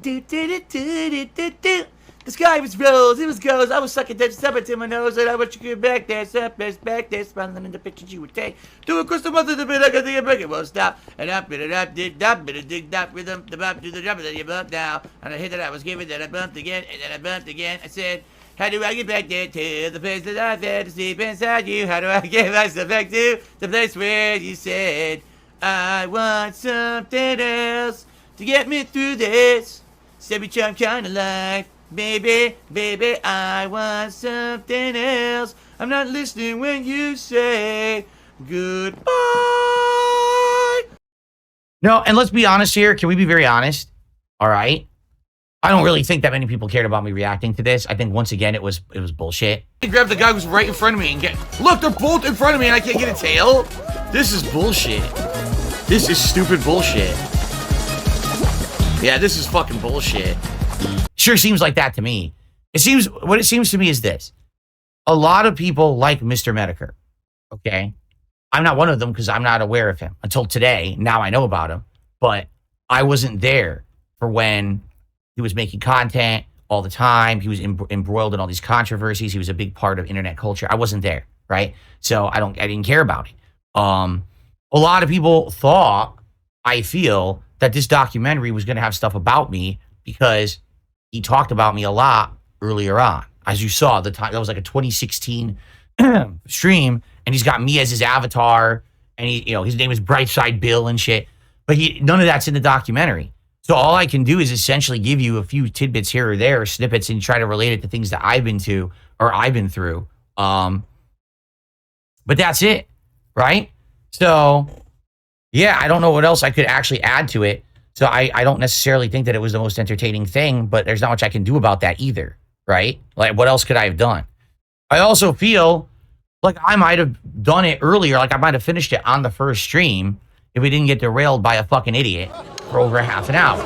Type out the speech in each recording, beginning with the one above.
Do, do, do, do, do, do, do. The sky was rose, it was gross. I was sucking that summer to my nose, and I wish you could back there, surface back there, smiling in the pictures you would take. Do across the mother, the bit I got the break, it won't stop. And up, bit it up, dig up, bit it dig up, rhythm, the bump, do the jump, and then you bump down. And I hit that I was giving, then I bumped again, and then I bumped again. I said, how do I get back there to the place that I've had to sleep inside you? How do I get myself back to the place where you said, I want something else to get me through this semi-charm kind of life. Baby, baby, I want something else. I'm not listening when you say goodbye. No, and let's be honest here. Can we be very honest? All right. I don't really think that many people cared about me reacting to this. I think once again it was bullshit. I grabbed the guy who's right in front of me and look, they're both in front of me and I can't get a tail. This is bullshit. This is stupid bullshit. Yeah, this is fucking bullshit. Sure seems like that to me. What it seems to me is this. A lot of people like Mr. Medicare. Okay. I'm not one of them because I'm not aware of him until today. Now I know about him, but I wasn't there for when he was making content all the time. He was embroiled in all these controversies. He was a big part of internet culture. I wasn't there. Right. So I didn't care about it. A lot of people thought, I feel, that this documentary was going to have stuff about me because he talked about me a lot earlier on. As you saw, that was like a 2016 stream, and he's got me as his avatar, and his name is Brightside Bill and shit. But none of that's in the documentary. So all I can do is essentially give you a few tidbits here or there, snippets, and try to relate it to things that I've been to or I've been through. But that's it, right? So yeah, I don't know what else I could actually add to it. So I don't necessarily think that it was the most entertaining thing, but there's not much I can do about that either, right? Like, what else could I have done? I also feel like I might have done it earlier. Like, I might have finished it on the first stream if we didn't get derailed by a fucking idiot for over half an hour.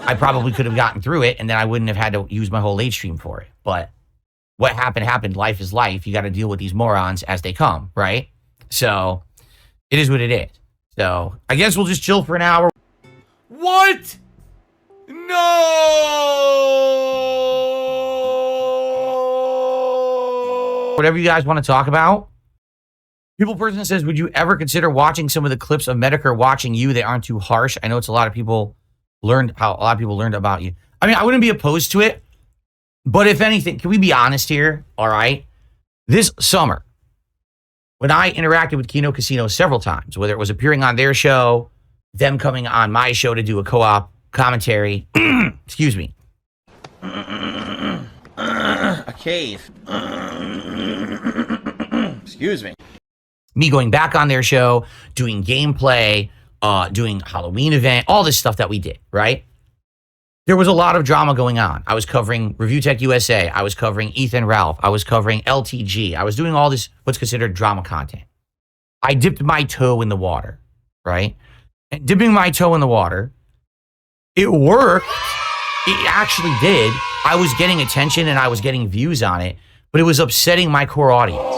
I probably could have gotten through it, and then I wouldn't have had to use my whole late stream for it. But what happened. Life is life. You got to deal with these morons as they come, right? So it is what it is. So I guess we'll just chill for an hour. What? No! Whatever you guys want to talk about. People person says, would you ever consider watching some of the clips of Medicare watching you? They aren't too harsh. I know it's a lot of people learned about you. I mean, I wouldn't be opposed to it. But if anything, can we be honest here? All right. This summer, when I interacted with Kino Casino several times, whether it was appearing on their show, them coming on my show to do a co-op commentary, excuse me, a cave, excuse me, me going back on their show, doing gameplay, doing Halloween event, all this stuff that we did, right? There was a lot of drama going on. I was covering Review Tech USA. I was covering Ethan Ralph. I was covering LTG. I was doing all this, what's considered drama content. I dipped my toe in the water, right? And dipping my toe in the water, it worked. It actually did. I was getting attention and I was getting views on it, but it was upsetting my core audience.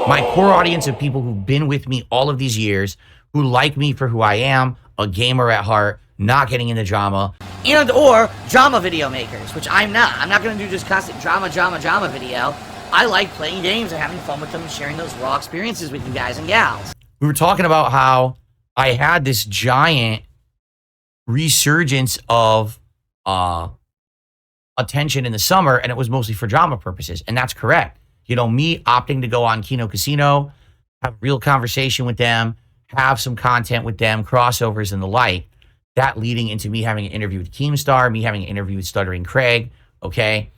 My core audience of people who've been with me all of these years, who like me for who I am, a gamer at heart, not getting into drama. And or drama video makers, which I'm not. I'm not going to do just constant drama video. I like playing games and having fun with them and sharing those raw experiences with you guys and gals. We were talking about how I had this giant resurgence of attention in the summer, and it was mostly for drama purposes, and that's correct. You know, me opting to go on Kino Casino, have a real conversation with them, have some content with them, crossovers and the like, that leading into me having an interview with Keemstar, me having an interview with Stuttering Craig, okay,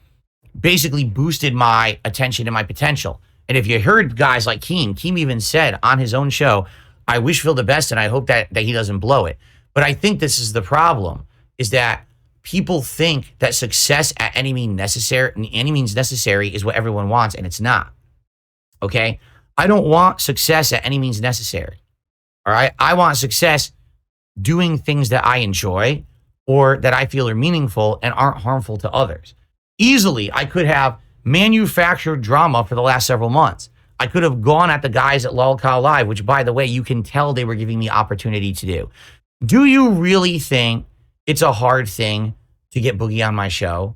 basically boosted my attention and my potential. And if you heard guys like Keem even said on his own show, I wish Phil the best and I hope that he doesn't blow it. But I think this is the problem, is that people think that success at any means necessary is what everyone wants, and it's not, okay? I don't want success at any means necessary, all right? I want success doing things that I enjoy or that I feel are meaningful and aren't harmful to others. Easily, I could have manufactured drama for the last several months. I could have gone at the guys at LOLCOW Live, which, by the way, you can tell they were giving me opportunity to do. Do you really think it's a hard thing to get Boogie on my show?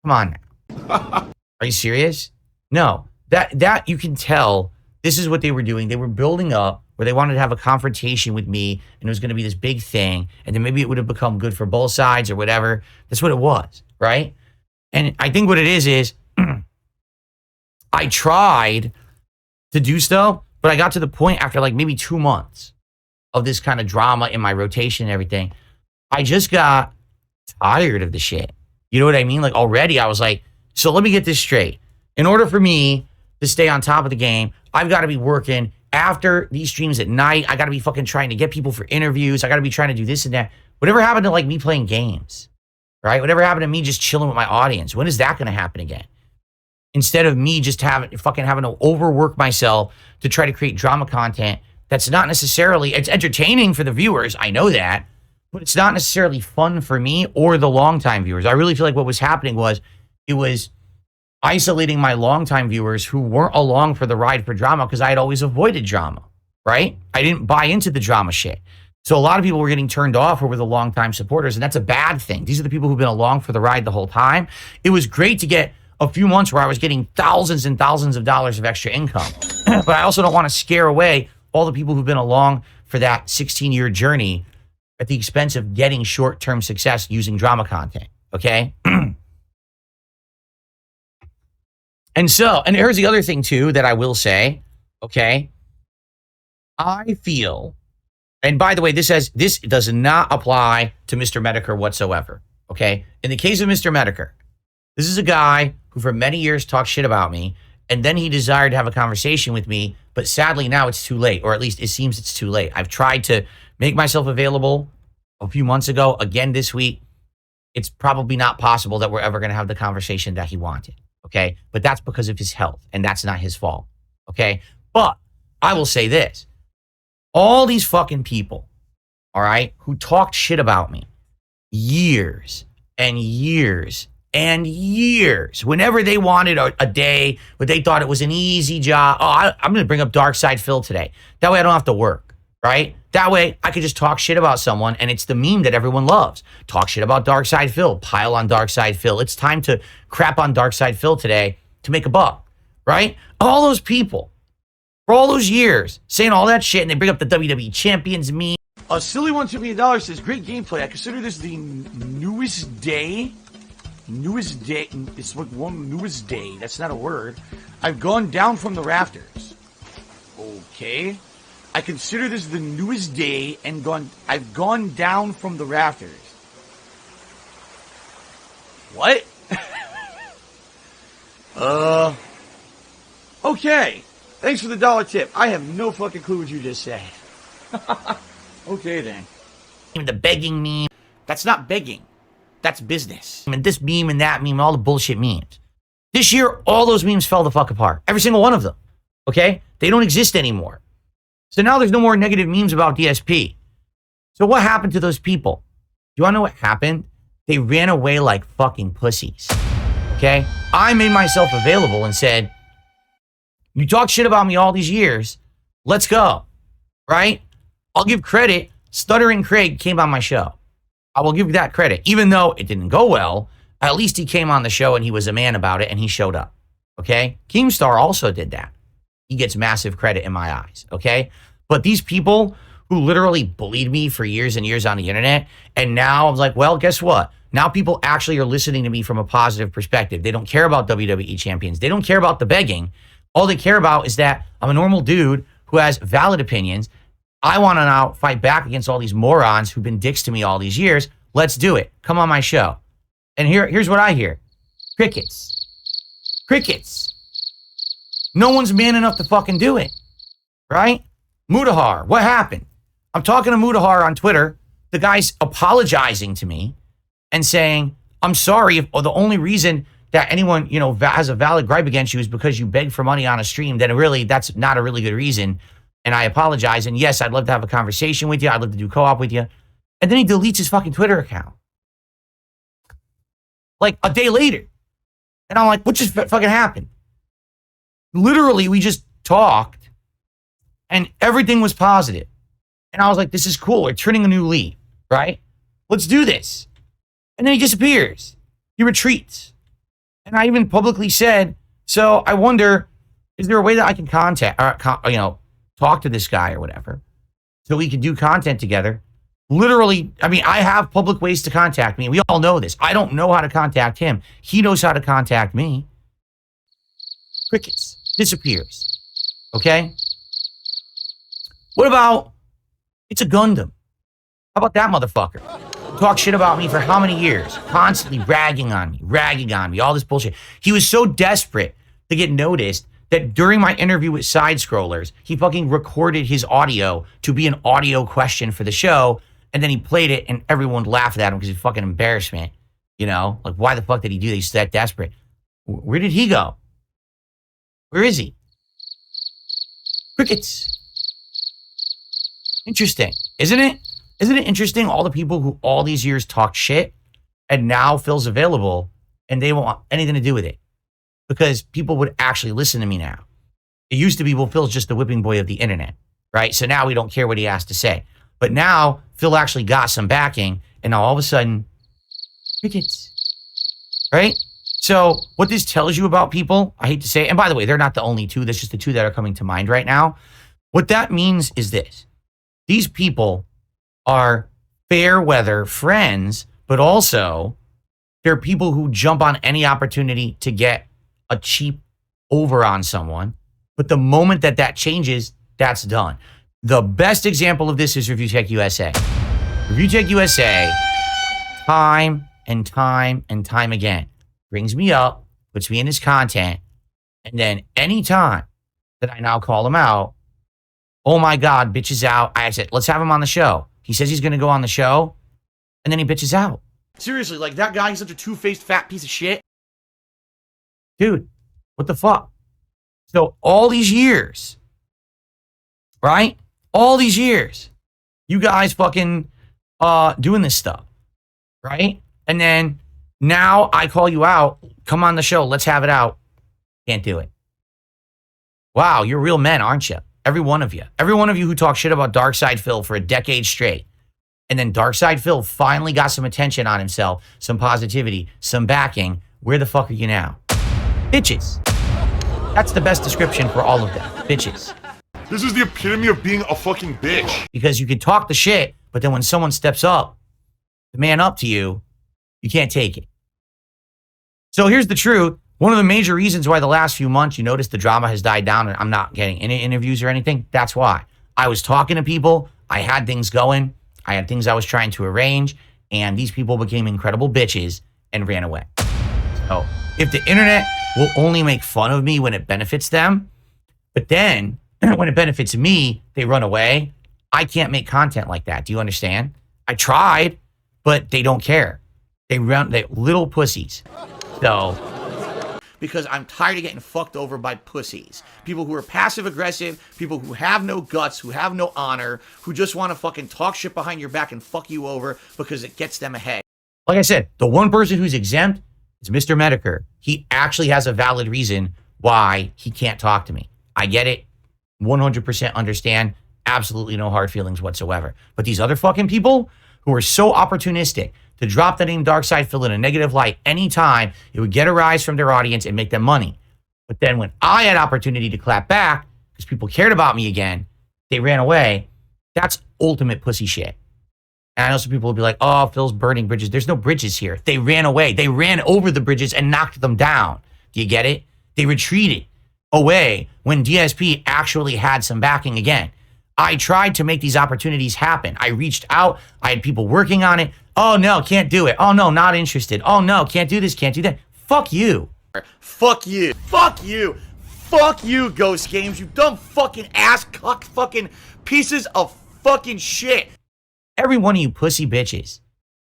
Come on now. Are you serious? No. That you can tell this is what they were doing. They were building up where they wanted to have a confrontation with me, and it was going to be this big thing, and then maybe it would have become good for both sides or whatever. That's what it was, right? And I think what it is I tried to do so, but I got to the point after like maybe 2 months of this kind of drama in my rotation and everything, I just got tired of the shit. You know what I mean? Like already I was like, so let me get this straight. In order for me to stay on top of the game, I've got to be working after these streams at night. I got to be fucking trying to get people for interviews. I got to be trying to do this and that. Whatever happened to like me playing games, right? Whatever happened to me just chilling with my audience? When is that going to happen again? Instead of me just having to overwork myself to try to create drama content that's not necessarily, it's entertaining for the viewers. I know that, but it's not necessarily fun for me or the longtime viewers. I really feel like what was happening was it was isolating my longtime viewers who weren't along for the ride for drama because I had always avoided drama, right? I didn't buy into the drama shit. So a lot of people were getting turned off who were the longtime supporters, and that's a bad thing. These are the people who've been along for the ride the whole time. It was great to get a few months where I was getting thousands and thousands of dollars of extra income. But I also don't want to scare away all the people who've been along for that 16-year journey at the expense of getting short-term success using drama content, okay? And here's the other thing too that I will say, okay? I feel, and by the way, this does not apply to Mr. Medicare whatsoever, okay? In the case of Mr. Medicare, this is a guy who for many years talked shit about me, and then he desired to have a conversation with me, but sadly now it's too late, or at least it seems it's too late. I've tried to make myself available a few months ago, again this week. It's probably not possible that we're ever going to have the conversation that he wanted, okay? But that's because of his health, and that's not his fault, okay? But I will say this. All these fucking people, all right, who talked shit about me years and years and years, whenever they wanted a day where they thought it was an easy job. Oh, I'm going to bring up Dark Side Phil today. That way I don't have to work, right? That way I could just talk shit about someone, and it's the meme that everyone loves. Talk shit about Dark Side Phil, pile on Dark Side Phil. It's time to crap on Dark Side Phil today to make a buck, right? All those people, for all those years, saying all that shit, and they bring up the WWE Champions meme. A silly $1 $2 million says, great gameplay. I consider this the newest day. It's like one newest day. That's not a word. I've gone down from the rafters. Okay. I consider this the newest day and I've gone down from the rafters. What? Okay. Thanks for the $1 tip. I have no fucking clue what you just said. Okay then. The begging meme. That's not begging. That's business. And this meme and that meme, all the bullshit memes. This year, all those memes fell the fuck apart. Every single one of them. Okay? They don't exist anymore. So now there's no more negative memes about DSP. So what happened to those people? Do you want to know what happened? They ran away like fucking pussies. Okay? I made myself available and said, you talk shit about me all these years. Let's go. Right? I'll give credit. Stuttering Craig came on my show. I will give you that credit. Even though it didn't go well, at least he came on the show and he was a man about it and he showed up. Okay? Keemstar also did that. He gets massive credit in my eyes. Okay? But these people who literally bullied me for years and years on the internet, and now I'm like, well, guess what? Now people actually are listening to me from a positive perspective. They don't care about WWE champions. They don't care about the begging. All they care about is that I'm a normal dude who has valid opinions. I want to now fight back against all these morons who've been dicks to me all these years. Let's do it. Come on my show. And here's what I hear. Crickets. Crickets. No one's man enough to fucking do it. Right? Mudahar, what happened? I'm talking to Mudahar on Twitter. The guy's apologizing to me and saying, I'm sorry if the only reason that anyone, has a valid gripe against you is because you begged for money on a stream, then really that's not a really good reason. And I apologize. And yes, I'd love to have a conversation with you. I'd love to do co-op with you. And then he deletes his fucking Twitter account. Like a day later. And I'm like, what just fucking happened? Literally, we just talked and everything was positive. And I was like, this is cool. We're turning a new leaf, right? Let's do this. And then he disappears. He retreats. And I even publicly said, so I wonder, is there a way that I can contact, or, talk to this guy or whatever, so we can do content together? Literally, I mean, I have public ways to contact me. We all know this. I don't know how to contact him. He knows how to contact me. Crickets. Disappears. Okay? What about, it's a Gundam. How about that motherfucker? Talk shit about me for how many years? Constantly ragging on me, all this bullshit. He was so desperate to get noticed that during my interview with Side Scrollers, he fucking recorded his audio to be an audio question for the show, and then he played it, and everyone laughed at him because he's fucking embarrassment. You know? Like, why the fuck did he do that? He's that desperate. Where did he go? Where is he? Crickets. Interesting, isn't it? Isn't it interesting, all the people who all these years talked shit and now Phil's available and they won't want anything to do with it because people would actually listen to me now. It used to be, well, Phil's just the whipping boy of the internet, right? So now we don't care what he has to say. But now Phil actually got some backing and now all of a sudden, crickets, right? So what this tells you about people, I hate to say, and by the way, they're not the only two. That's just the two that are coming to mind right now. What that means is this. These people are fair weather friends, but also they're people who jump on any opportunity to get a cheap over on someone. But the moment that that changes, that's done. The best example of this is Review Tech USA. Review Tech USA, time and time and time again, brings me up, puts me in his content, and then anytime that I now call him out, oh my God, bitches out. I said, let's have him on the show. He says he's going to go on the show, and then he bitches out. Seriously, like that guy, he's such a two-faced fat piece of shit. Dude, what the fuck? So all these years, right? All these years, you guys fucking doing this stuff, right? And then now I call you out, come on the show, let's have it out. Can't do it. Wow, you're real men, aren't you? Every one of you. Every one of you who talk shit about Darkside Phil for a decade straight. And then Darkside Phil finally got some attention on himself, some positivity, some backing. Where the fuck are you now? Bitches. That's the best description for all of them. Bitches. This is the epitome of being a fucking bitch. Because you can talk the shit, but then when someone steps up, the man up to you, you can't take it. So here's the truth. One of the major reasons why the last few months you notice the drama has died down and I'm not getting any interviews or anything, that's why. I was talking to people, I had things going, I had things I was trying to arrange, and these people became incredible bitches and ran away. So if the internet will only make fun of me when it benefits them, but then when it benefits me, they run away, I can't make content like that. Do you understand? I tried, but they don't care. They little pussies. So... because I'm tired of getting fucked over by pussies. People who are passive-aggressive, people who have no guts, who have no honor, who just want to fucking talk shit behind your back and fuck you over because it gets them ahead. Like I said, the one person who's exempt is Mr. Medicare. He actually has a valid reason why he can't talk to me. I get it. 100% understand. Absolutely no hard feelings whatsoever. But these other fucking people who are so opportunistic to drop the name Darkside Phil in a negative light anytime it would get a rise from their audience and make them money. But then when I had opportunity to clap back because people cared about me again, they ran away. That's ultimate pussy shit. And I know some people will be like, oh, Phil's burning bridges. There's no bridges here. They ran away. They ran over the bridges and knocked them down. Do you get it? They retreated away when DSP actually had some backing again. I tried to make these opportunities happen. I reached out. I had people working on it. Oh, no, can't do it. Oh, no, not interested. Oh, no, can't do this, can't do that. Fuck you. Fuck you. Fuck you. Fuck you, Ghost Games. You dumb fucking ass cuck fucking pieces of fucking shit. Every one of you pussy bitches.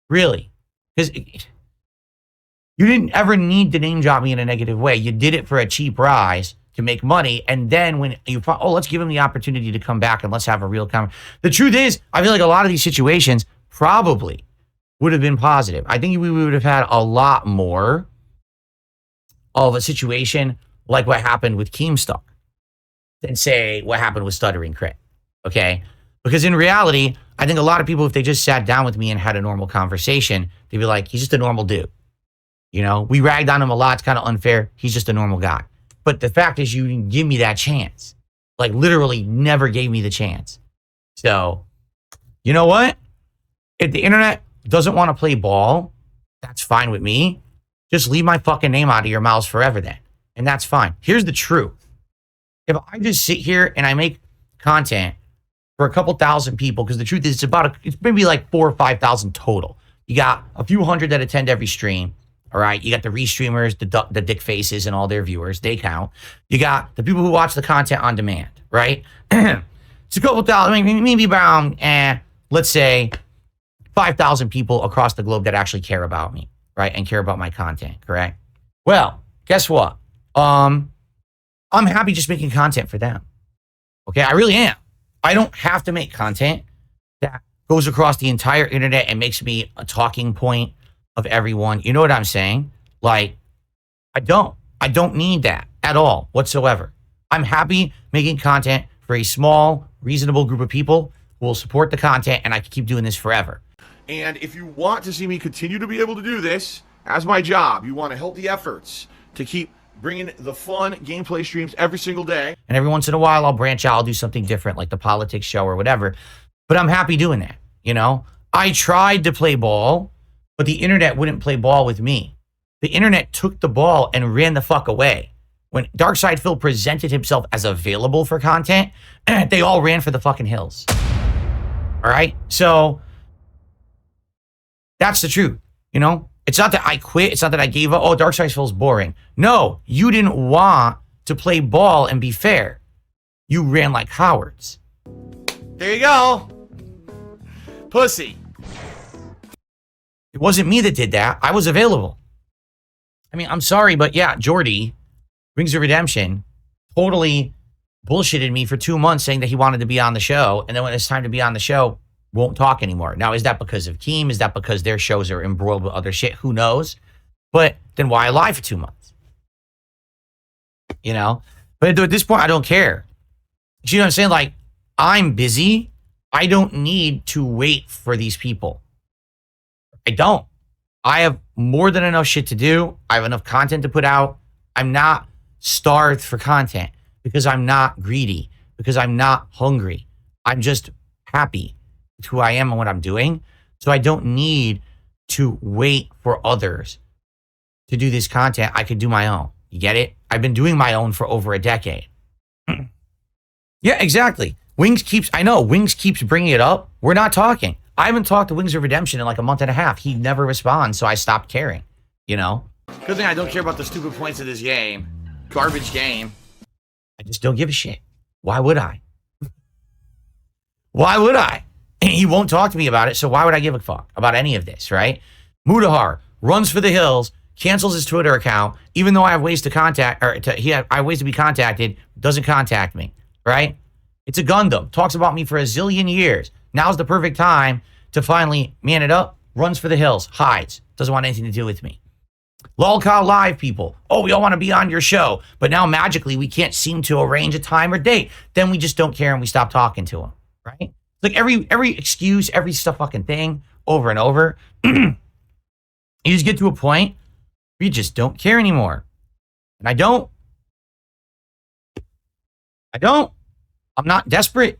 Really. Because you didn't ever need to name drop me in a negative way. You did it for a cheap rise to make money. And then when you, oh, let's give him the opportunity to come back and let's have a real conversation. The truth is, I feel like a lot of these situations probably would have been positive. I think we would have had a lot more of a situation like what happened with Keemstar than say what happened with Stuttering Crit. Okay? Because in reality, I think a lot of people, if they just sat down with me and had a normal conversation, they'd be like, he's just a normal dude. You know, we ragged on him a lot. It's kind of unfair. He's just a normal guy. But the fact is, you didn't give me that chance. Like, literally never gave me the chance. So, you know what? If the internet doesn't want to play ball, that's fine with me. Just leave my fucking name out of your mouths forever then. And that's fine. Here's the truth. If I just sit here and I make content for a couple thousand people, because the truth is it's maybe like 4,000 or 5,000 total. You got a few hundred that attend every stream. All right. You got the restreamers, the dick faces and all their viewers. They count. You got the people who watch the content on demand, right? It's a couple thousand, maybe around, let's say 5,000 people across the globe that actually care about me, right? And care about my content, correct? Well, guess what? I'm happy just making content for them. Okay, I really am. I don't have to make content that goes across the entire internet and makes me a talking point of everyone. You know what I'm saying? Like, I don't need that at all whatsoever. I'm happy making content for a small, reasonable group of people who will support the content, and I can keep doing this forever. And if you want to see me continue to be able to do this as my job, you want to help the efforts to keep bringing the fun gameplay streams every single day. And every once in a while, I'll branch out, I'll do something different, like the politics show or whatever. But I'm happy doing that, you know? I tried to play ball, but the internet wouldn't play ball with me. The internet took the ball and ran the fuck away. When Darkside Phil presented himself as available for content, they all ran for the fucking hills. All right? So that's the truth, you know? It's not that I quit. It's not that I gave up. Oh, Darkside Phil's boring. No, you didn't want to play ball and be fair. You ran like cowards. There you go. Pussy. It wasn't me that did that. I was available. I mean, I'm sorry, but yeah, Jordy, Rings of Redemption, totally bullshitted me for 2 months saying that he wanted to be on the show. And then when it's time to be on the show, won't talk anymore. Now, is that because of Keem? Is that because their shows are embroiled with other shit? Who knows? But then why lie for 2 months? You know? But at this point, I don't care. You know what I'm saying? Like, I'm busy. I don't need to wait for these people. I don't. I have more than enough shit to do. I have enough content to put out. I'm not starved for content because I'm not greedy, because I'm not hungry. I'm just happy with who I am and what I'm doing. So I don't need to wait for others to do this content. I could do my own. You get it? I've been doing my own for over a decade. Yeah, exactly. Wings keeps bringing it up. We're not talking. I haven't talked to Wings of Redemption in like a month and a half. He never responds, so I stopped caring, you know? Good thing I don't care about the stupid points of this game. Garbage game. I just don't give a shit. Why would I? Why would I? And he won't talk to me about it, so why would I give a fuck about any of this, right? Mudahar runs for the hills, cancels his Twitter account, even though I have ways to contact, I have ways to be contacted, doesn't contact me, right? It's a Gundam. Talks about me for a zillion years. Now's the perfect time to finally man it up, runs for the hills, hides, doesn't want anything to do with me. Lolcow Live people. Oh, we all want to be on your show, but now magically we can't seem to arrange a time or date. Then we just don't care and we stop talking to them, right? It's like every excuse, every stuff fucking thing over and over. You just get to a point where you just don't care anymore. And I don't. I'm not desperate.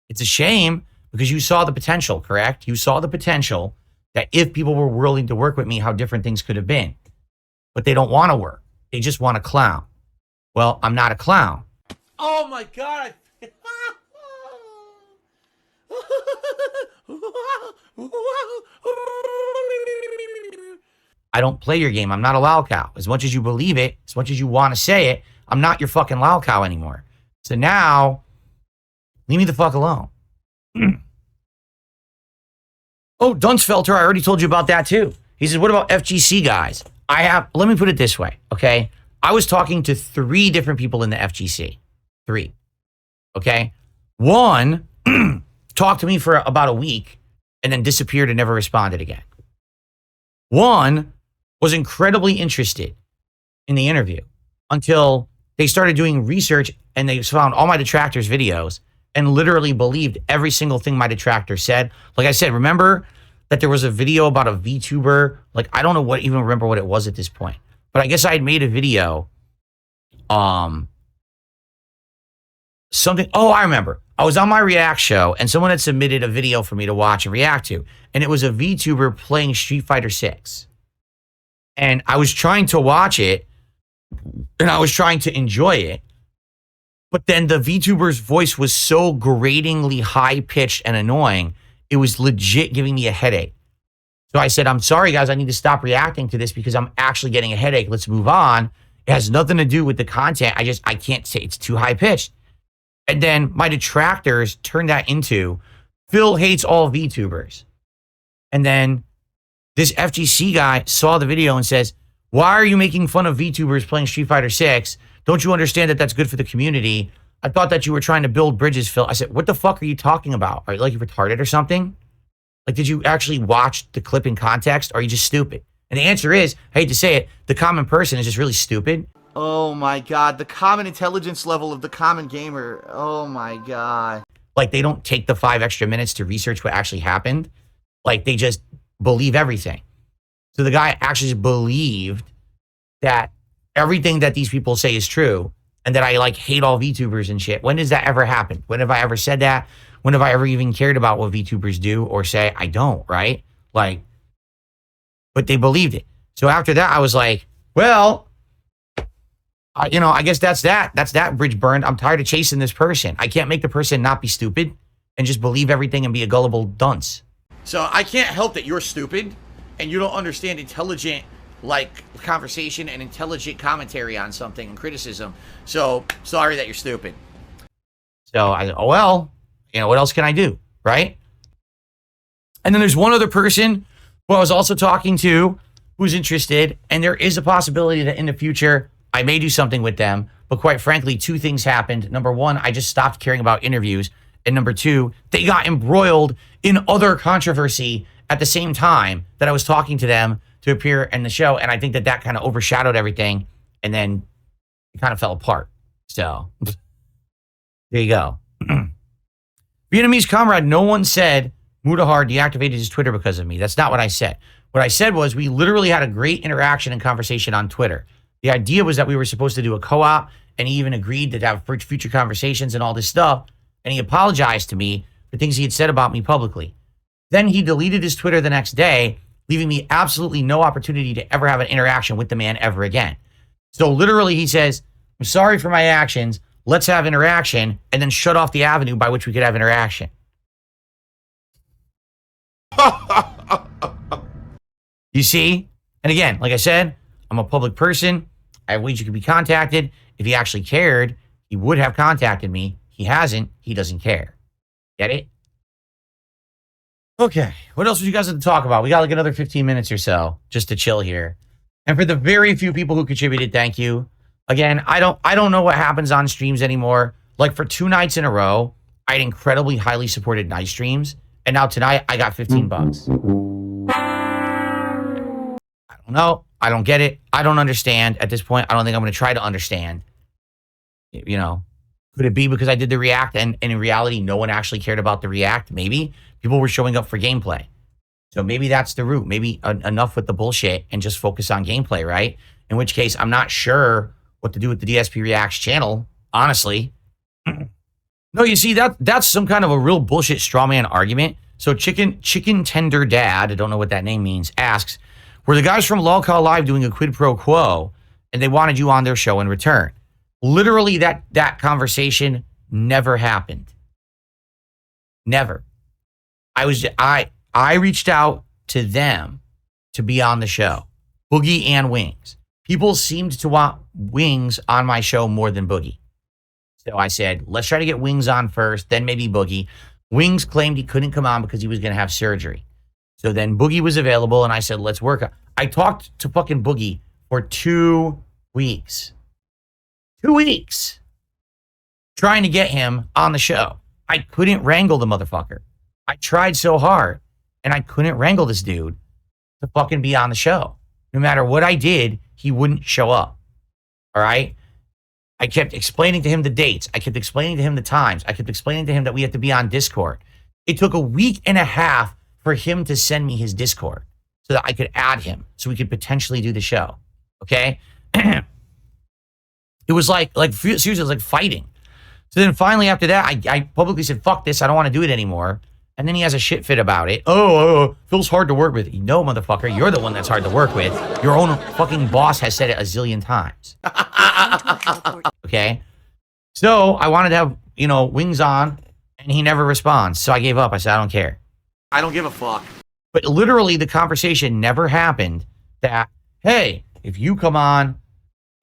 It's a shame because you saw the potential, correct? You saw the potential that if people were willing to work with me, how different things could have been. But they don't want to work. They just want to clown. Well, I'm not a clown. Oh my God. I don't play your game. I'm not a lolcow. As much as you believe it, as much as you want to say it, I'm not your fucking lolcow anymore. So now, leave me the fuck alone. Oh, Dunsfelter, I already told you about that too. He says, what about FGC guys? Let me put it this way, okay? I was talking to 3 different people in the FGC. 3, okay? One talked to me for about a week and then disappeared and never responded again. One was incredibly interested in the interview until they started doing research and they found all my detractors' videos and literally believed every single thing my detractor said. Like I said, remember that there was a video about a VTuber? Like, I don't know even remember what it was at this point. But I guess I had made a video. Something. Oh, I remember. I was on my React show and someone had submitted a video for me to watch and react to. And it was a VTuber playing Street Fighter 6. And I was trying to watch it and I was trying to enjoy it. But then the VTuber's voice was so gratingly high-pitched and annoying, it was legit giving me a headache. So I said, I'm sorry, guys, I need to stop reacting to this because I'm actually getting a headache. Let's move on. It has nothing to do with the content. I can't say it's too high-pitched. And then my detractors turned that into, Phil hates all VTubers. And then this FGC guy saw the video and says, why are you making fun of VTubers playing Street Fighter 6? Don't you understand that that's good for the community? I thought that you were trying to build bridges, Phil. I said, what the fuck are you talking about? Are you like you retarded or something? Like, did you actually watch the clip in context? Or are you just stupid? And the answer is, I hate to say it, the common person is just really stupid. Oh my God, the common intelligence level of the common gamer. Oh my God. Like, they don't take the 5 extra minutes to research what actually happened. Like, they just believe everything. So the guy actually just believed that everything that these people say is true and that I like hate all VTubers and shit. When does that ever happen? When have I ever said that? When have I ever even cared about what VTubers do or say? I don't, right? Like, but they believed it. So after that, I was like, well, I guess that's that. That's that bridge burned. I'm tired of chasing this person. I can't make the person not be stupid and just believe everything and be a gullible dunce. So I can't help that you're stupid and you don't understand intelligent like conversation and intelligent commentary on something and criticism. So sorry that you're stupid. So I, oh, well, what else can I do? Right. And then there's one other person who I was also talking to who's interested. And there is a possibility that in the future, I may do something with them. But quite frankly, 2 things happened. Number 1, I just stopped caring about interviews. And number 2, they got embroiled in other controversy at the same time that I was talking to them to appear in the show. And I think that kind of overshadowed everything. And then it kind of fell apart. So there you go. Vietnamese comrade, no one said Mutahar deactivated his Twitter because of me. That's not what I said. What I said was we literally had a great interaction and conversation on Twitter. The idea was that we were supposed to do a co-op, and he even agreed to have future conversations and all this stuff. And he apologized to me for things he had said about me publicly. Then he deleted his Twitter the next day, leaving me absolutely no opportunity to ever have an interaction with the man ever again. So literally he says, I'm sorry for my actions. Let's have interaction, and then shut off the avenue by which we could have interaction. You see? And again, like I said, I'm a public person. I have ways you can be contacted. If he actually cared, he would have contacted me. He hasn't. He doesn't care. Get it? Okay. What else would you guys have to talk about? We got like another 15 minutes or so just to chill here. And for the very few people who contributed, thank you. Again, I don't know what happens on streams anymore. Like for 2 nights in a row, I had incredibly highly supported night streams. And now tonight I got $15. I don't know. I don't get it. I don't understand at this point. I don't think I'm going to try to understand. Could it be because I did the react and in reality, no one actually cared about the react? Maybe people were showing up for gameplay. So maybe that's the route. Maybe enough with the bullshit and just focus on gameplay, right? In which case, I'm not sure what to do with the DSP Reacts channel, honestly. No, you see, that's some kind of a real bullshit straw man argument. So Chicken Tender Dad, I don't know what that name means, asks, were the guys from Lolcow Live doing a quid pro quo and they wanted you on their show in return? Literally, that conversation never happened. Never. I reached out to them to be on the show. Boogie and Wings. People seemed to want Wings on my show more than Boogie. So I said, let's try to get Wings on first, then maybe Boogie. Wings claimed he couldn't come on because he was going to have surgery. So then Boogie was available, and I said, let's work. I talked to fucking Boogie for 2 weeks. 2 weeks. Trying to get him on the show. I couldn't wrangle the motherfucker. I tried so hard, and I couldn't wrangle this dude to fucking be on the show. No matter what I did, he wouldn't show up. All right? I kept explaining to him the dates. I kept explaining to him the times. I kept explaining to him that we have to be on Discord. It took a week and a half for him to send me his Discord so that I could add him so we could potentially do the show. Okay? It was like seriously, it was like fighting. So then finally after that, I publicly said, fuck this, I don't want to do it anymore. And then he has a shit fit about it. Phil's hard to work with. No, motherfucker, you're the one that's hard to work with. Your own fucking boss has said it a zillion times. Okay? So I wanted to have, wings on, and he never responds. So I gave up. I said, I don't care. I don't give a fuck. But literally the conversation never happened that, hey, if you come on,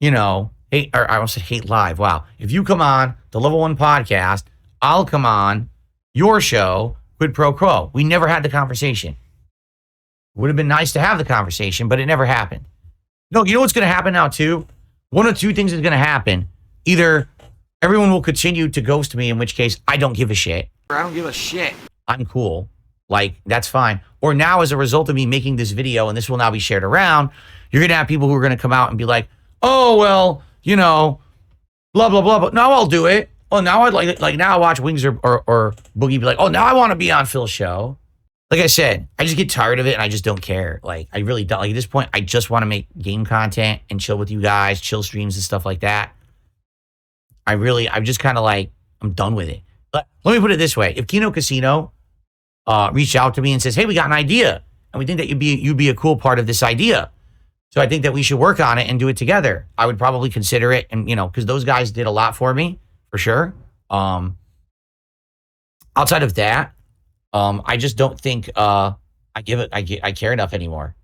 I almost said hate live. Wow. If you come on the Level 1 podcast, I'll come on your show, quid pro quo. We never had the conversation. Would have been nice to have the conversation, but it never happened. No, you know what's going to happen now too? One of two things is going to happen. Either everyone will continue to ghost me, in which case I don't give a shit. I don't give a shit. I'm cool. Like, that's fine. Or now, as a result of me making this video, and this will now be shared around, you're going to have people who are going to come out and be like, oh, well, blah, blah, blah. But now I'll do it. Oh, now I'd like now I watch Wings or Boogie be like, oh, now I want to be on Phil's show. Like I said, I just get tired of it and I just don't care. Like, I really don't. Like, at this point, I just want to make game content and chill with you guys, chill streams and stuff like that. I'm just kind of like, I'm done with it. But let me put it this way. If Kino Casino reached out to me and says, hey, we got an idea and we think that you'd be a cool part of this idea. So I think that we should work on it and do it together. I would probably consider it. And, because those guys did a lot for me, for sure. Outside of that, I just don't think I care enough anymore.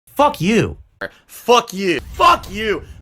Fuck you. Fuck you. Fuck you.